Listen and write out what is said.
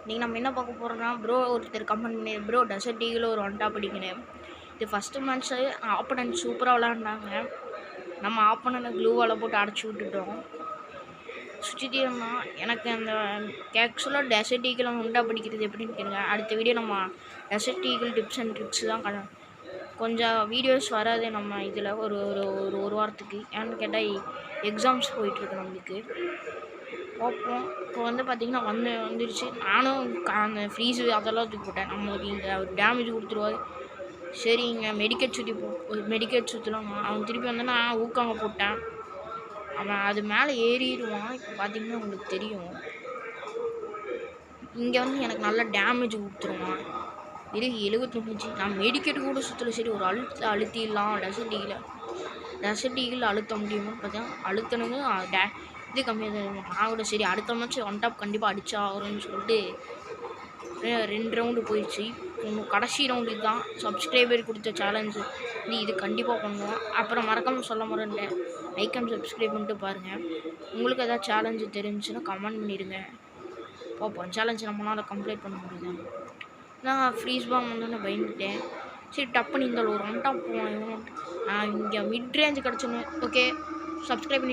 நீங்கள் நம்ம என்ன பார்க்க போகிறோம்னா ப்ரோ ஒருத்தர் கமெண்ட் பண்ணி ப்ரோ டெசர்ட் ஈகிள் ஒரு ஒன் டாப் அடிக்கிறேன். இது ஃபஸ்ட்டு மேட்ச்சு ஆப்பனன்ட் சூப்பராக விளாண்டாங்க. நம்ம ஆப்பனனை க்ளூவால் போட்டு அடைச்சி விட்டுட்டோம். சுற்றிட்டோம்னா எனக்கு அந்த ஆக்சுவலாக டெசர்ட் ஈகிள் ஒன் டாப் அடிக்கிறது எப்படின்னு கேளுங்க. அடுத்த வீடியோ நம்ம desert eagle tips and tricks தான் கொஞ்சம் வீடியோஸ் வராது நம்ம இதில் ஒரு ஒரு ஒரு ஒரு வாரத்துக்கு. ஏன்னு கேட்டால் எக்ஸாம்ஸ் போயிட்டுருக்கு நம்மளுக்கு. பார்ப்போம். இப்போ வந்து பார்த்திங்கன்னா வந்துடுச்சு. நானும் அந்த ஃப்ரீஸு அதெல்லாம் தூக்கி போட்டேன். நம்மளுக்கு இங்கே ஒரு டேமேஜ் கொடுத்துருவாரு. சரி இங்கே மெடிக்கேட் சுற்றலாம். அவன் திருப்பி வந்தோன்னா ஊக்காங்க போட்டேன். அவன் அது மேலே ஏறிடுவான். இப்போ பார்த்திங்கன்னா உங்களுக்கு தெரியும். இங்கே வந்து எனக்கு நல்லா டேமேஜ் கொடுத்துருவான். இது 79. நான் மெடிக்கெட்டு கூட சுற்றல. சரி ஒரு அழுத்திடலாம். டெசர்ட் ஈகிள் அழுத்த முடியுமான்னு பார்த்தா அழுத்தணுங்க இது கம்மியாக தான் இருக்கும். நான் கூட சரி அடுத்த மேட்ச் ஒன் டாப் கண்டிப்பாக அடிச்சா ஆகும்னு சொல்லிட்டு 2 ரவுண்டு போயிடுச்சு. கடைசி ரவுண்டு இதுதான் சப்ஸ்கிரைபர் கொடுத்த சேலஞ்சு. இது கண்டிப்பாக பண்ணுவோம். அப்புறம் மறக்காமல் சொல்ல மறந்துட்டேன், லைக் அண்ட் சப்ஸ்கிரைப் பண்ணிட்டு பாருங்கள். உங்களுக்கு எதாவது சேலஞ்சு தெரிஞ்சுன்னா கமெண்ட் பண்ணிடுங்க. பார்ப்போம் சேலஞ்சு நம்மளால் அதை கம்ப்ளீட் பண்ண முடியுது. நான் ஃப்ரீஸ் பாம் வந்தோன்னே பயந்துட்டேன். சரி டப்புன்னு இந்த ஒரு ஒன் டாப் போவேன். இங்கே மிட் ரேஞ்சு கிடச்சுன்னு ஓகே சப்ஸ்கிரைப் பண்ணி